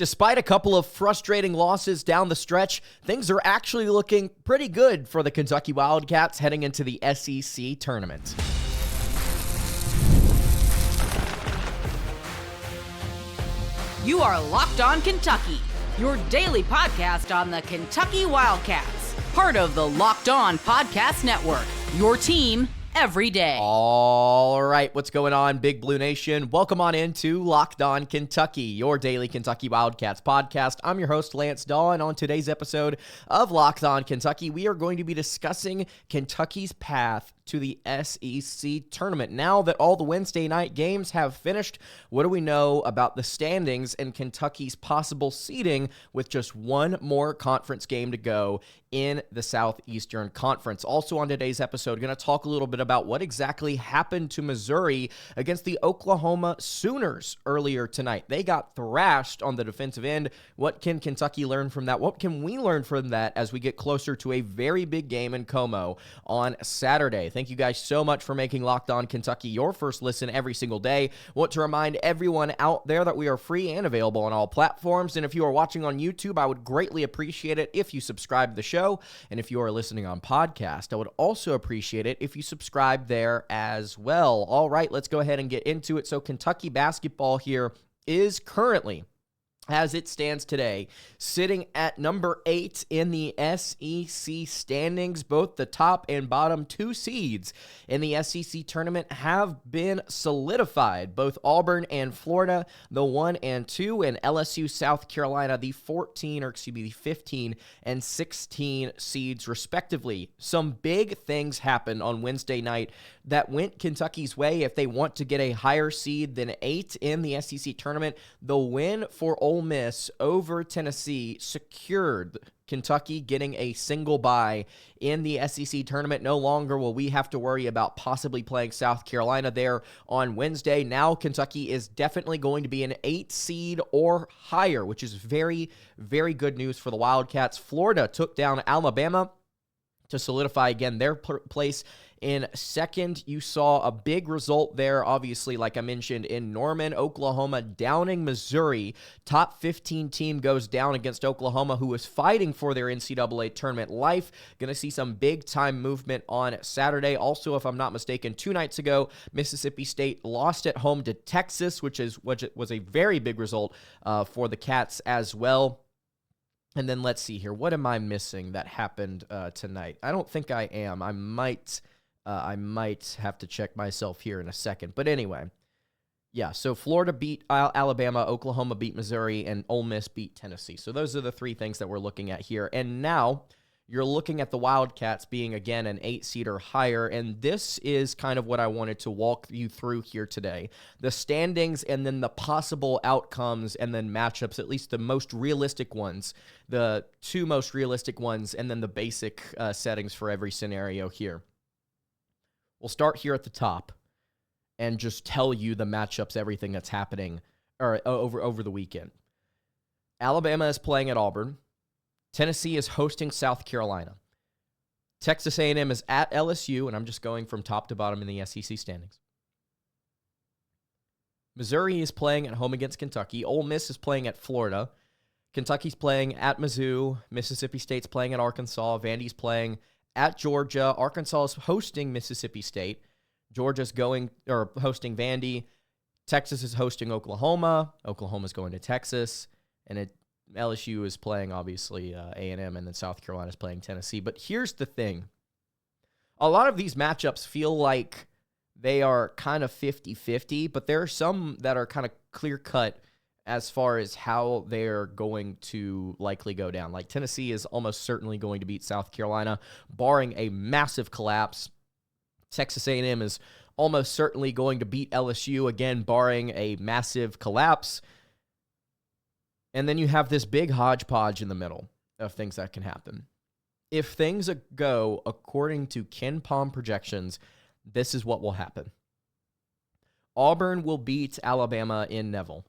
Despite a couple of frustrating losses down the stretch, things are actually looking pretty good for the Kentucky Wildcats heading into the SEC tournament. You are Locked On Kentucky, your daily podcast on the Kentucky Wildcats, part of the Locked On Podcast Network, your team every day. All right, what's going on, Big Blue Nation? Welcome on into Locked On Kentucky, your daily Kentucky Wildcats podcast. I'm your host, Lance Dawe, and on today's episode of Locked On Kentucky, we are going to be discussing Kentucky's path to the SEC tournament. Now that all the Wednesday night games have finished, what do we know about the standings and Kentucky's possible seeding with just one more conference game to go in the Southeastern Conference? Also on today's episode, going to talk a little bit about what exactly happened to Missouri against the Oklahoma Sooners earlier tonight. They got thrashed on the defensive end. What can Kentucky learn from that? What can we learn from that as we get closer to a very big game in Como on Saturday? Thank you guys so much for making Locked On Kentucky your first listen every single day. Want to remind everyone out there that we are free and available on all platforms. And if you are watching on YouTube, I would greatly appreciate it if you subscribe to the show. And if you are listening on podcast, I would also appreciate it if you subscribe there as well. All right, let's go ahead and get into it. So Kentucky basketball here is currently, as it stands today, sitting at number 8 in the SEC standings. Both the top and bottom two seeds in the SEC tournament have been solidified. Both Auburn and Florida, the 1 and 2, and LSU, South Carolina, the 15 and 16 seeds respectively. Some big things happened on Wednesday night that went Kentucky's way. If they want to get a higher seed than 8 in the SEC tournament, the win for Ole Miss over Tennessee secured Kentucky getting a single bye in the SEC tournament. No longer will we have to worry about possibly playing South Carolina there on Wednesday. Now Kentucky is definitely going to be an 8 seed or higher, which is very, very good news for the Wildcats. Florida took down Alabama to solidify again their place in second. You saw a big result there, obviously, like I mentioned, in Norman, Oklahoma, downing Missouri. Top 15 team goes down against Oklahoma, who was fighting for their NCAA tournament life. Going to see some big-time movement on Saturday. Also, if I'm not mistaken, 2 nights ago, Mississippi State lost at home to Texas, which was a very big result for the Cats as well. And then let's see here. What am I missing that happened tonight? I don't think I am. I might have to check myself here in a second. But anyway, yeah, so Florida beat Alabama, Oklahoma beat Missouri, and Ole Miss beat Tennessee. So those are the 3 things that we're looking at here. And now you're looking at the Wildcats being, again, an 8 seed or higher, and this is kind of what I wanted to walk you through here today. The standings and then the possible outcomes and then matchups, at least the most realistic ones, the 2 most realistic ones, and then the basic settings for every scenario here. We'll start here at the top and just tell you the matchups, everything that's happening over the weekend. Alabama is playing at Auburn. Tennessee is hosting South Carolina. Texas A&M is at LSU, and I'm just going from top to bottom in the SEC standings. Missouri is playing at home against Kentucky. Ole Miss is playing at Florida. Kentucky's playing at Mizzou. Mississippi State's playing at Arkansas. Vandy's playing at Georgia. Arkansas is hosting Mississippi State. Georgia's hosting Vandy. Texas is hosting Oklahoma. Oklahoma's going to Texas. And LSU is playing, obviously, A&M, and then South Carolina is playing Tennessee. But here's the thing. A lot of these matchups feel like they are kind of 50-50, but there are some that are kind of clear-cut as far as how they're going to likely go down. Like Tennessee is almost certainly going to beat South Carolina, barring a massive collapse. Texas A&M is almost certainly going to beat LSU, again, barring a massive collapse. And then you have this big hodgepodge in the middle of things that can happen. If things go according to Ken Palm projections, this is what will happen. Auburn will beat Alabama in Neville.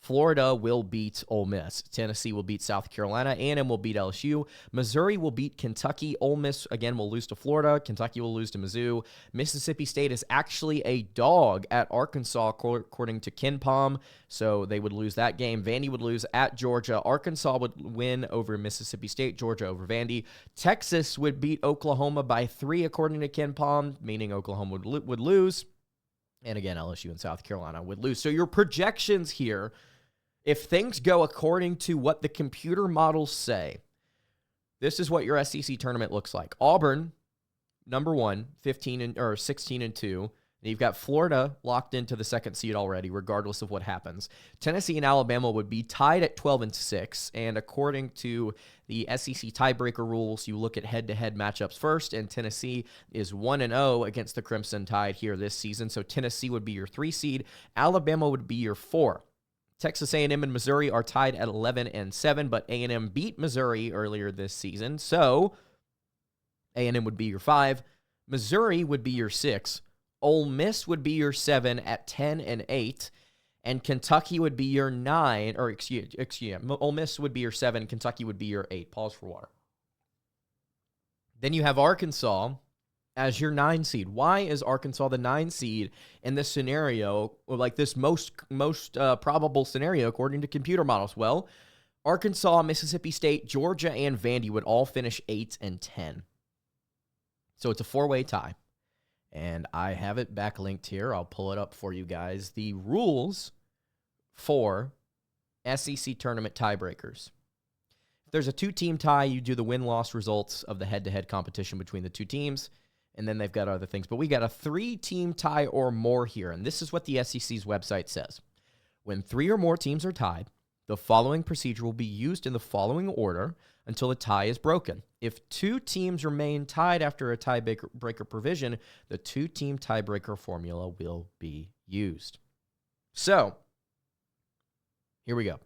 Florida will beat Ole Miss. Tennessee will beat South Carolina. A&M will beat LSU. Missouri will beat Kentucky. Ole Miss, again, will lose to Florida. Kentucky will lose to Mizzou. Mississippi State is actually a dog at Arkansas, according to KenPom, so they would lose that game. Vandy would lose at Georgia. Arkansas would win over Mississippi State. Georgia over Vandy. Texas would beat Oklahoma by 3, according to KenPom, meaning Oklahoma would lose. And again, LSU and South Carolina would lose. So your projections here, if things go according to what the computer models say, this is what your SEC tournament looks like. Auburn, number 1, 16-2. And you've got Florida locked into the 2nd seed already, regardless of what happens. Tennessee and Alabama would be tied at 12-6. And according to the SEC tiebreaker rules, you look at head-to-head matchups first. And Tennessee is 1-0 against the Crimson Tide here this season. So Tennessee would be your 3 seed. Alabama would be your 4. Texas A&M and Missouri are tied at 11-7, but A&M beat Missouri earlier this season, so A&M would be your 5. Missouri would be your 6. Ole Miss would be your 7 at 10-8, and Kentucky would be your 9, or excuse me, Ole Miss would be your 7, Kentucky would be your 8. Pause for water. Then you have Arkansas as your 9 seed. Why is Arkansas the 9 seed in this scenario, or like this most probable scenario according to computer models? Well, Arkansas, Mississippi State, Georgia, and Vandy would all finish 8-10. So it's a 4-way tie. And I have it backlinked here. I'll pull it up for you guys. The rules for SEC tournament tiebreakers. If there's a 2-team tie, you do the win-loss results of the head-to-head competition between the 2 teams. And then they've got other things. But we got a 3-team tie or more here. And this is what the SEC's website says. When 3 or more teams are tied, the following procedure will be used in the following order until the tie is broken. If 2 teams remain tied after a tiebreaker provision, the 2-team tiebreaker formula will be used. So, here we go.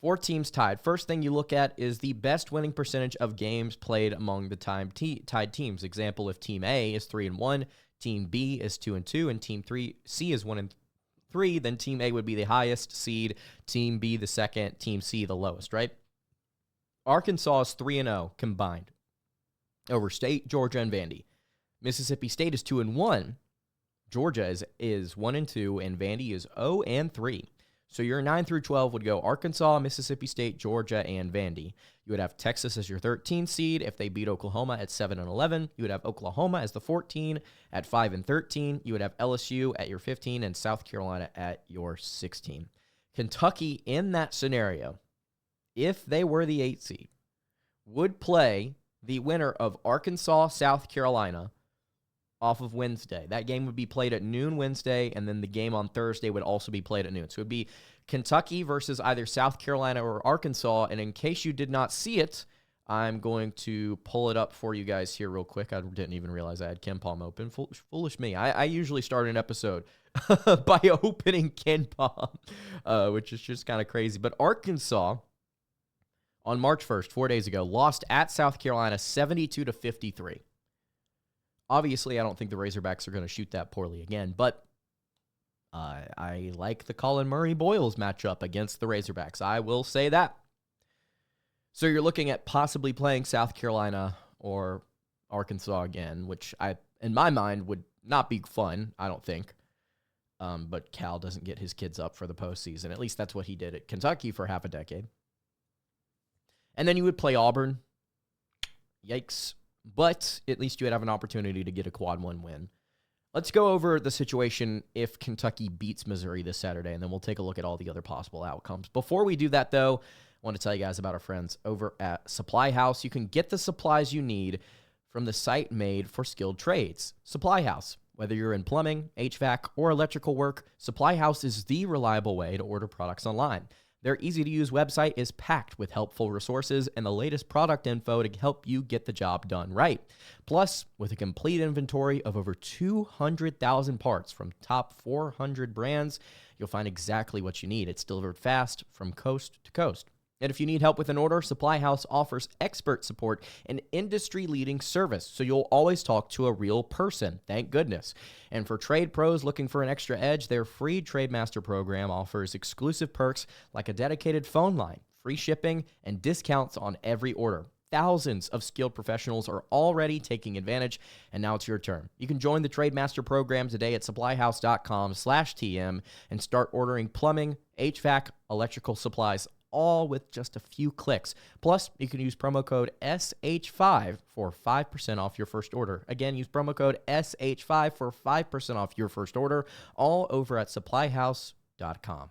4 teams tied. First thing you look at is the best winning percentage of games played among the tied teams. Example, if Team A is 3-1, Team B is 2-2, and Team C is 1-3, then Team A would be the highest seed, Team B the second, Team C the lowest, right? Arkansas is 3-0 combined over State, Georgia, and Vandy. Mississippi State is 2-1. Georgia is 1-2, and Vandy is 0-3. So your 9 through 12 would go Arkansas, Mississippi State, Georgia, and Vandy. You would have Texas as your 13 seed if they beat Oklahoma at 7-11. You would have Oklahoma as the 14 at 5-13. You would have LSU at your 15 and South Carolina at your 16. Kentucky in that scenario, if they were the 8 seed, would play the winner of Arkansas, South Carolina off of Wednesday. That game would be played at noon Wednesday, and then the game on Thursday would also be played at noon. So it would be Kentucky versus either South Carolina or Arkansas, and in case you did not see it, I'm going to pull it up for you guys here real quick. I didn't even realize I had KenPom open. Foolish me. I usually start an episode by opening KenPom, which is just kind of crazy. But Arkansas, on March 1st, 4 days ago, lost at South Carolina 72-53. Obviously, I don't think the Razorbacks are going to shoot that poorly again, but I like the Colin Murray-Boyles matchup against the Razorbacks. I will say that. So you're looking at possibly playing South Carolina or Arkansas again, which in my mind, would not be fun, I don't think. But Cal doesn't get his kids up for the postseason. At least that's what he did at Kentucky for half a decade. And then you would play Auburn. Yikes. But at least you would have an opportunity to get a quad 1 win. Let's go over the situation if Kentucky beats Missouri this Saturday, and then we'll take a look at all the other possible outcomes. Before we do that, though, I want to tell you guys about our friends over at Supply House. You can get the supplies you need from the site made for skilled trades. Supply House. Whether you're in plumbing, HVAC, or electrical work, Supply House is the reliable way to order products online. Their easy-to-use website is packed with helpful resources and the latest product info to help you get the job done right. Plus, with a complete inventory of over 200,000 parts from top 400 brands, you'll find exactly what you need. It's delivered fast from coast to coast. And if you need help with an order, Supply House offers expert support and industry-leading service, so you'll always talk to a real person, thank goodness. And for trade pros looking for an extra edge, their free Trademaster program offers exclusive perks like a dedicated phone line, free shipping, and discounts on every order. Thousands of skilled professionals are already taking advantage, and now it's your turn. You can join the Trademaster program today at supplyhouse.com/TM and start ordering plumbing, HVAC, electrical supplies, all with just a few clicks. Plus, you can use promo code SH5 for 5% off your first order. Again, use promo code SH5 for 5% off your first order, all over at supplyhouse.com.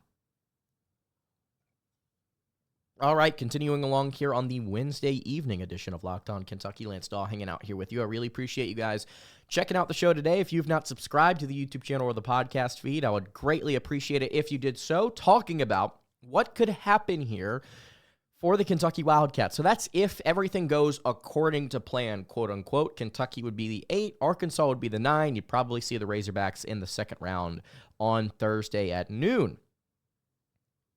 All right, continuing along here on the Wednesday evening edition of Locked On Kentucky. Lance Dawe hanging out here with you. I really appreciate you guys checking out the show today. If you've not subscribed to the YouTube channel or the podcast feed, I would greatly appreciate it if you did so, talking about what could happen here for the Kentucky Wildcats. So that's if everything goes according to plan, quote unquote. Kentucky would be the 8, Arkansas would be the 9. You'd probably see the Razorbacks in the second round on Thursday at noon.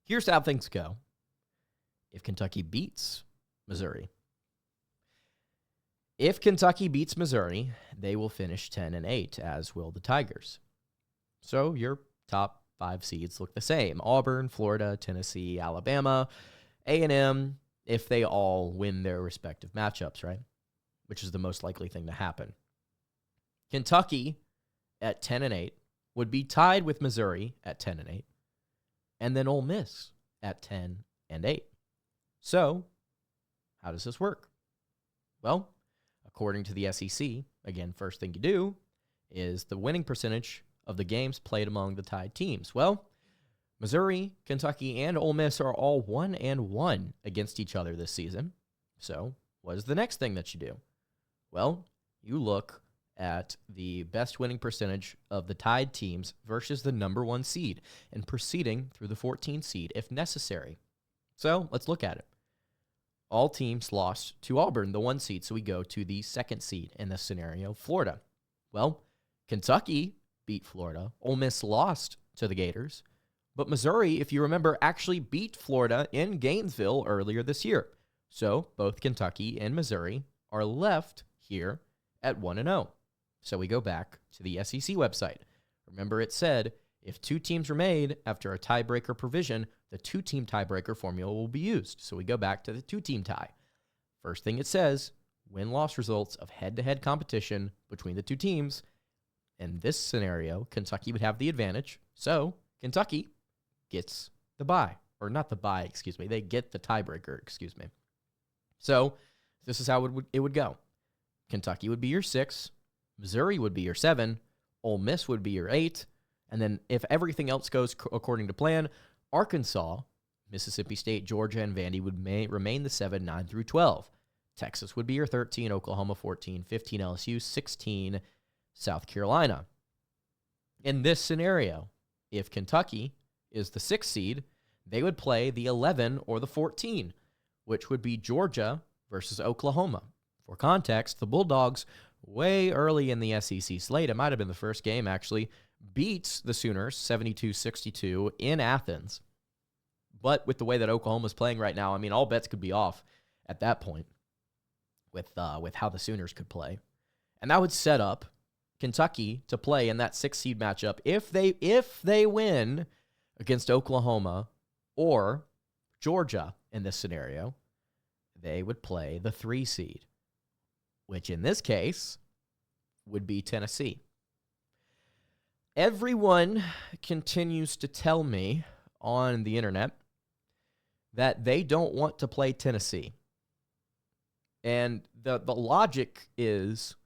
Here's how things go if Kentucky beats Missouri. If Kentucky beats Missouri, they will finish 10-8, as will the Tigers. So your top 5 seeds look the same. Auburn, Florida, Tennessee, Alabama, A&M, if they all win their respective matchups, right? Which is the most likely thing to happen. Kentucky at 10-8 would be tied with Missouri at 10-8, and then Ole Miss at 10-8. So, how does this work? Well, according to the SEC, again, first thing you do is the winning percentage of the games played among the tied teams. Well, Missouri, Kentucky, and Ole Miss are all 1-1 against each other this season. So, what is the next thing that you do? Well, you look at the best winning percentage of the tied teams versus the number 1 seed and proceeding through the 14 seed if necessary. So, let's look at it. All teams lost to Auburn, the 1 seed, so we go to the 2nd seed in this scenario, Florida. Well, Kentucky beat Florida. Ole Miss lost to the Gators. But Missouri, if you remember, actually beat Florida in Gainesville earlier this year. So both Kentucky and Missouri are left here at 1-0. So we go back to the SEC website. Remember, it said if 2 teams were made after a tiebreaker provision, the 2-team tiebreaker formula will be used. So we go back to the 2-team tie. First thing it says, win-loss results of head-to-head competition between the 2 teams. In this scenario, Kentucky would have the advantage. So Kentucky gets the bye. Or not the bye, excuse me. They get the tiebreaker, excuse me. So this is how it would go. Kentucky would be your 6. Missouri would be your 7. Ole Miss would be your 8. And then if everything else goes according to plan, Arkansas, Mississippi State, Georgia, and Vandy would remain the 7, 9 through 12. Texas would be your 13, Oklahoma 14, 15 LSU, 16 South Carolina. In this scenario, if Kentucky is the 6th seed, they would play the 11 or the 14, which would be Georgia versus Oklahoma. For context, the Bulldogs, way early in the SEC slate, it might have been the first game actually, beats the Sooners 72-62 in Athens. But with the way that Oklahoma's playing right now, I mean, all bets could be off at that point with how the Sooners could play. And that would set up Kentucky to play in that 6th seed matchup if they win against Oklahoma or Georgia in this scenario. They would play the 3 seed, which in this case would be Tennessee. Everyone continues to tell me on the internet that they don't want to play Tennessee. And the logic is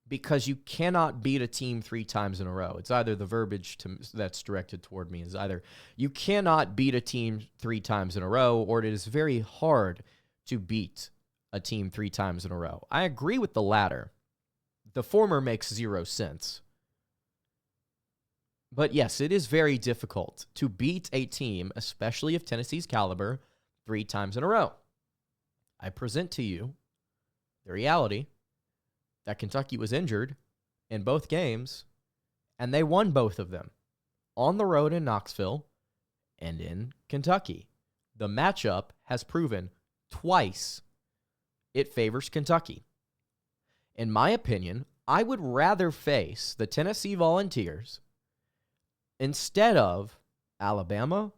because you cannot beat a team 3 times in a row. It's either the verbiage that's directed toward me is either you cannot beat a team 3 times in a row, or it is very hard to beat a team 3 times in a row. I agree with the latter. The former makes 0 sense. But yes, it is very difficult to beat a team, especially of Tennessee's caliber, 3 times in a row. I present to you the reality that Kentucky was injured in both games, and they won both of them on the road in Knoxville and in Kentucky. The matchup has proven twice it favors Kentucky. In my opinion, I would rather face the Tennessee Volunteers instead of Alabama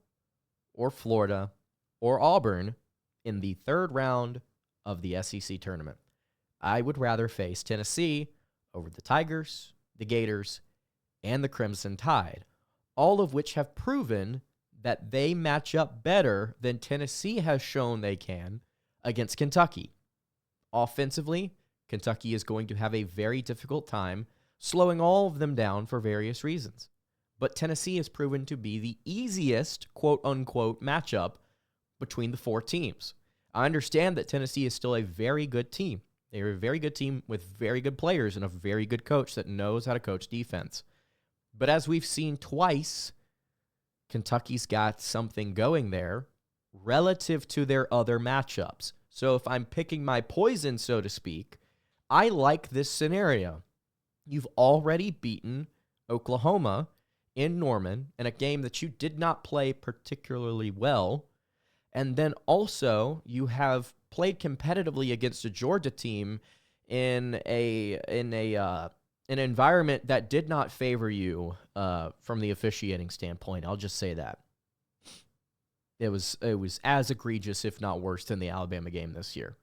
or Florida or Auburn in the third round of the SEC tournament. I would rather face Tennessee over the Tigers, the Gators, and the Crimson Tide, all of which have proven that they match up better than Tennessee has shown they can against Kentucky. Offensively, Kentucky is going to have a very difficult time slowing all of them down for various reasons. But Tennessee has proven to be the easiest, quote-unquote, matchup between the four teams. I understand that Tennessee is still a very good team. They're a very good team with very good players and a very good coach that knows how to coach defense. But as we've seen twice, Kentucky's got something going there relative to their other matchups. So if I'm picking my poison, so to speak, I like this scenario. You've already beaten Oklahoma in Norman in a game that you did not play particularly well. And then also you have played competitively against a Georgia team in an environment that did not favor you from the officiating standpoint. I'll just say that. It was as egregious, if not worse, than the Alabama game this year.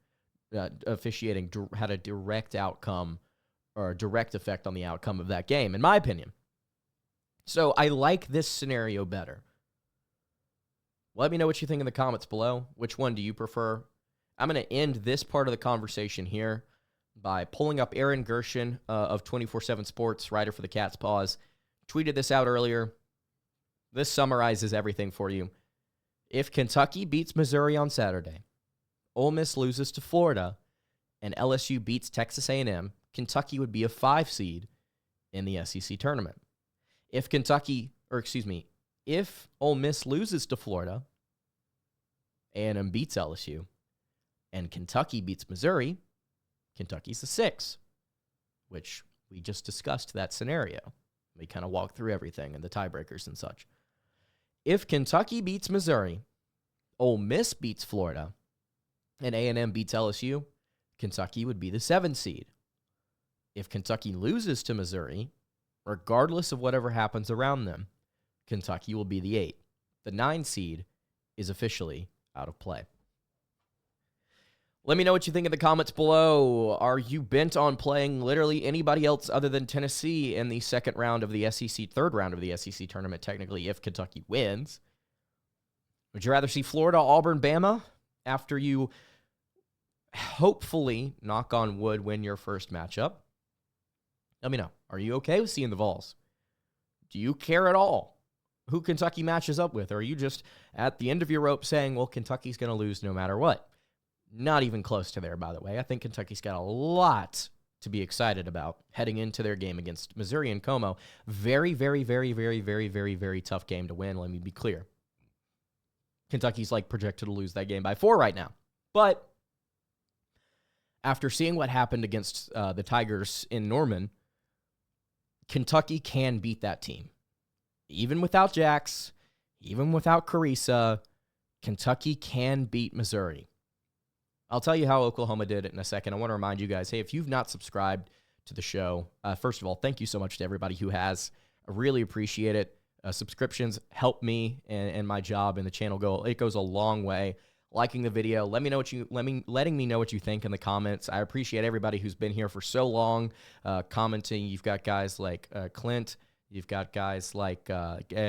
Officiating had a direct outcome or a direct effect on the outcome of that game, in my opinion. So I like this scenario better. Let me know what you think in the comments below. Which one do you prefer? I'm going to end this part of the conversation here by pulling up Aaron Gershon of 24/7 Sports, writer for the Cat's Paws. Tweeted this out earlier. This summarizes everything for you. If Kentucky beats Missouri on Saturday, Ole Miss loses to Florida, and LSU beats Texas A&M, Kentucky would be a 5 seed in the SEC tournament. If Ole Miss loses to Florida, A&M beats LSU, and Kentucky beats Missouri, Kentucky's a 6, which we just discussed that scenario. We kind of walked through everything and the tiebreakers and such. If Kentucky beats Missouri, Ole Miss beats Florida, and A&M beats LSU, Kentucky would be the 7 seed. If Kentucky loses to Missouri, regardless of whatever happens around them, Kentucky will be the 8. The 9 seed is officially out of play. Let me know what you think in the comments below. Are you bent on playing literally anybody else other than Tennessee in the third round of the SEC tournament, technically, if Kentucky wins? Would you rather see Florida, Auburn, Bama after you hopefully, knock on wood, win your first matchup? Let me know. Are you okay with seeing the Vols? Do you care at all who Kentucky matches up with? Or are you just at the end of your rope saying, well, Kentucky's going to lose no matter what? Not even close to there, by the way. I think Kentucky's got a lot to be excited about heading into their game against Missouri and Como. Very, very, very, very, very, very, very tough game to win. Let me be clear. Kentucky's projected to lose that game by 4 right now. But after seeing what happened against the Tigers in Norman, Kentucky can beat that team. Even without Jax, even without Carissa, Kentucky can beat Missouri. I'll tell you how Oklahoma did it in a second. I want to remind you guys, hey, if you've not subscribed to the show, first of all, thank you so much to everybody who has. I really appreciate it. Subscriptions help me and my job and the channel go. It goes a long way. Liking the video, letting me know what you think in the comments. I appreciate everybody who's been here for so long, commenting. You've got guys like Clint. You've got guys like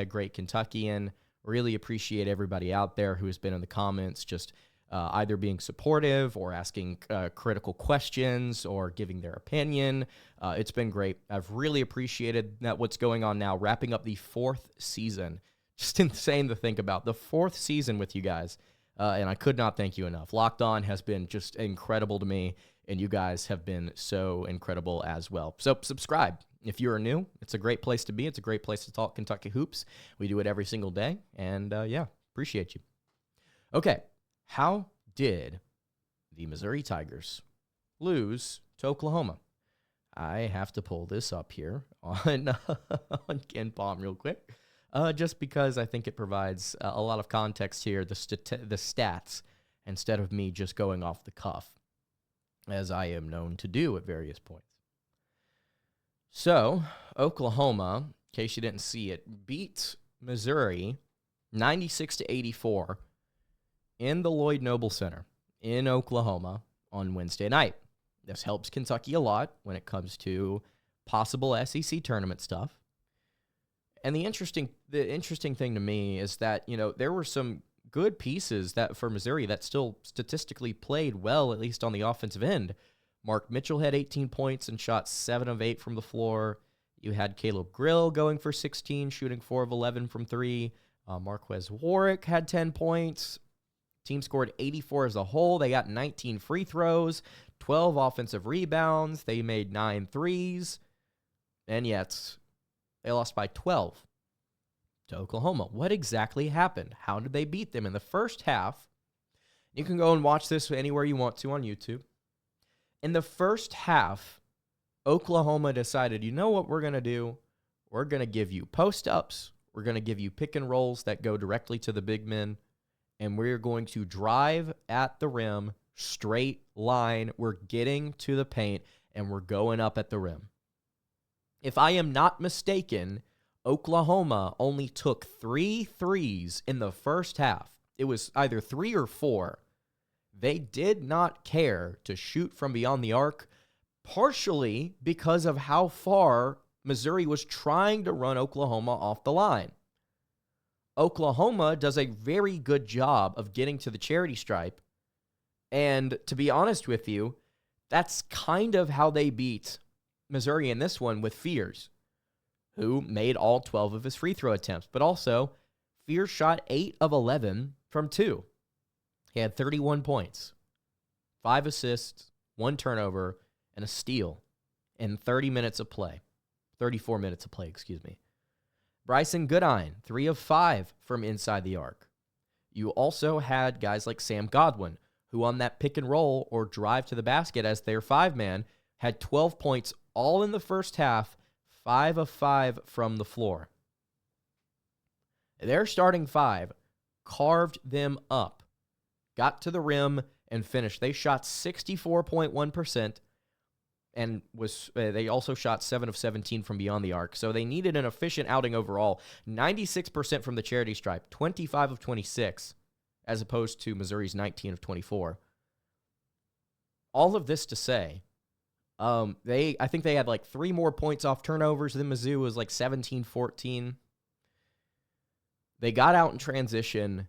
Great Kentuckian. Really appreciate everybody out there who has been in the comments, just either being supportive or asking critical questions or giving their opinion. It's been great. I've really appreciated that what's going on now, wrapping up the 4th season. Just insane to think about. The 4th season with you guys. And I could not thank you enough. Locked On has been just incredible to me, and you guys have been so incredible as well. So subscribe. If you are new, it's a great place to be. It's a great place to talk Kentucky hoops. We do it every single day, and appreciate you. Okay, how did the Missouri Tigers lose to Oklahoma? I have to pull this up here on Ken Palm real quick. Just because I think it provides a lot of context here, the stats, instead of me just going off the cuff, as I am known to do at various points. So, Oklahoma, in case you didn't see it, beat Missouri 96-84 in the Lloyd Noble Center in Oklahoma on Wednesday night. This helps Kentucky a lot when it comes to possible SEC tournament stuff. And the interesting thing to me is that, there were some good pieces that for Missouri that still statistically played well, at least on the offensive end. Mark Mitchell had 18 points and shot 7 of 8 from the floor. You had Caleb Grill going for 16, shooting 4 of 11 from 3. Marquez Warwick had 10 points. Team scored 84 as a whole. They got 19 free throws, 12 offensive rebounds. They made 9 threes. And yet, they lost by 12 to Oklahoma. What exactly happened? How did they beat them in the first half? You can go and watch this anywhere you want to on YouTube. In the first half, Oklahoma decided, you know what we're going to do? We're going to give you post-ups. We're going to give you pick and rolls that go directly to the big men. And we're going to drive at the rim, straight line. We're getting to the paint, and we're going up at the rim. If I am not mistaken, Oklahoma only took 3 threes in the first half. It was either 3 or 4. They did not care to shoot from beyond the arc, partially because of how far Missouri was trying to run Oklahoma off the line. Oklahoma does a very good job of getting to the charity stripe, and to be honest with you, that's kind of how they beat Missouri in this one with Fears, who made all 12 of his free throw attempts, but also Fears shot 8 of 11 from 2. He had 31 points, 5 assists, 1 turnover, and a steal in 34 minutes of play, excuse me. Bryson Goodine, 3 of 5 from inside the arc. You also had guys like Sam Godwin, who on that pick and roll or drive to the basket as their 5-man had 12 points all in the first half, 5 of 5 from the floor. Their starting 5 carved them up, got to the rim, and finished. They shot 64.1%, and they also shot 7 of 17 from beyond the arc. So they needed an efficient outing overall. 96% from the charity stripe, 25 of 26, as opposed to Missouri's 19 of 24. All of this to say, I think they had like 3 more points off turnovers than Mizzou. It was like 17-14. They got out in transition,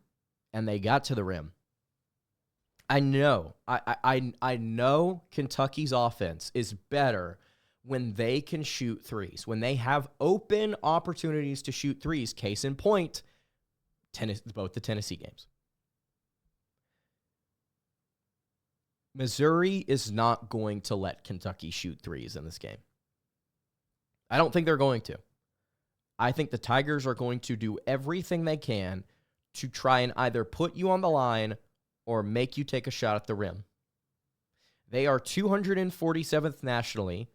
and they got to the rim. I know Kentucky's offense is better when they can shoot threes, when they have open opportunities to shoot threes. Case in point, both the Tennessee games. Missouri is not going to let Kentucky shoot threes in this game. I don't think they're going to. I think the Tigers are going to do everything they can to try and either put you on the line or make you take a shot at the rim. They are 247th nationally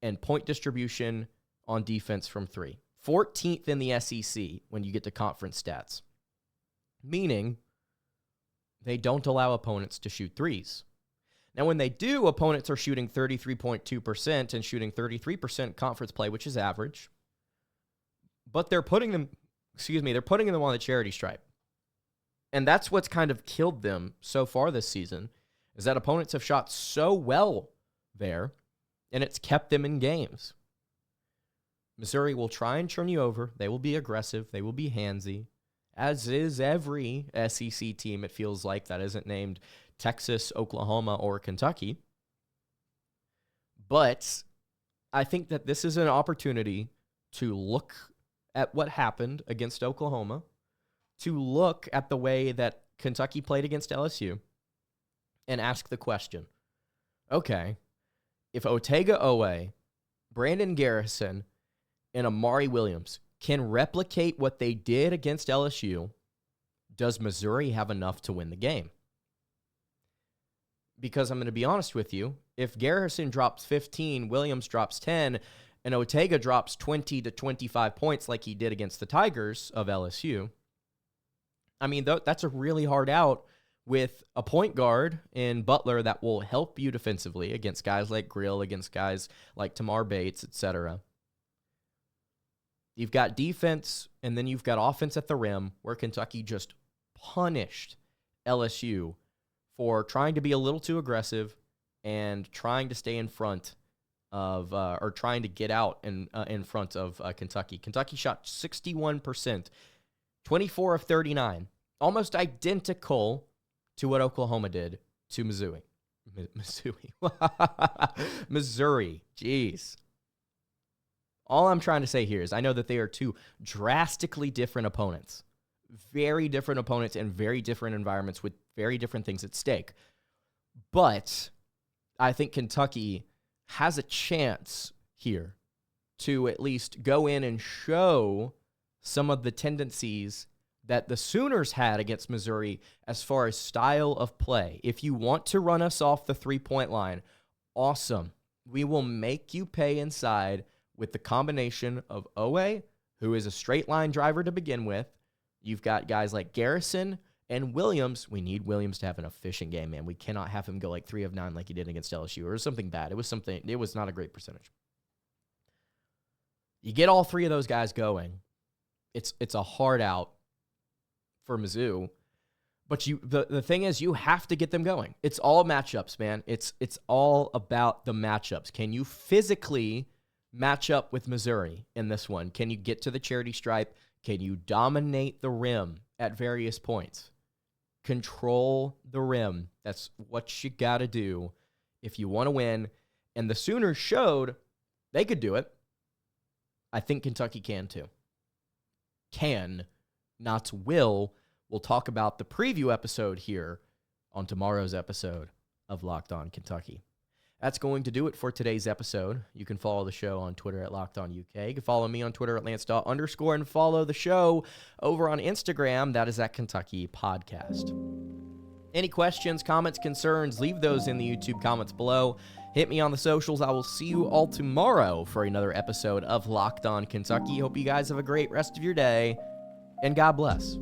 in point distribution on defense from 3. 14th in the SEC when you get to conference stats. Meaning, they don't allow opponents to shoot threes. Now, when they do, opponents are shooting 33.2% and shooting 33% conference play, which is average. But they're putting them on the charity stripe. And that's what's kind of killed them so far this season, is that opponents have shot so well there, and it's kept them in games. Missouri will try and turn you over. They will be aggressive. They will be handsy, as is every SEC team, it feels like, that isn't named Texas, Oklahoma, or Kentucky. But I think that this is an opportunity to look at what happened against Oklahoma, to look at the way that Kentucky played against LSU, and ask the question, okay, if Otega-Oweh, Brandon Garrison, and Amari Williams can replicate what they did against LSU, does Missouri have enough to win the game? Because I'm going to be honest with you, if Garrison drops 15, Williams drops 10, and Otega drops 20 to 25 points like he did against the Tigers of LSU, I mean, that's a really hard out with a point guard in Butler that will help you defensively against guys like Grill, against guys like Tamar Bates, etc. You've got defense, and then you've got offense at the rim, where Kentucky just punished LSU for trying to be a little too aggressive and trying to stay in front of, or trying to get out in front of Kentucky. Kentucky shot 61%, 24 of 39, almost identical to what Oklahoma did to Missouri. Missouri, jeez. All I'm trying to say here is I know that they are two drastically different opponents, very different opponents in very different environments with very different things at stake. But I think Kentucky has a chance here to at least go in and show some of the tendencies that the Sooners had against Missouri as far as style of play. If you want to run us off the three-point line, awesome. We will make you pay inside with the combination of Owe, who is a straight-line driver to begin with. You've got guys like Garrison and Williams. We need Williams to have an efficient game, man. We cannot have him go like 3 of 9 like he did against LSU or something bad. It was not a great percentage. You get all 3 of those guys going. It's a hard out for Mizzou. But the thing is, you have to get them going. It's all matchups, man. It's all about the matchups. Can you physically match up with Missouri in this one? Can you get to the charity stripe? Can you dominate the rim at various points? Control the rim. That's what you got to do if you want to win. And the Sooners showed they could do it. I think Kentucky can too. Can, not will. We'll talk about the preview episode here on tomorrow's episode of Locked On Kentucky. That's going to do it for today's episode. You can follow the show on Twitter at LockedOnUK. You can follow me on Twitter at Lance_, and follow the show over on Instagram. That is at Kentucky Podcast. Any questions, comments, concerns, leave those in the YouTube comments below. Hit me on the socials. I will see you all tomorrow for another episode of Locked On Kentucky. Hope you guys have a great rest of your day, and God bless.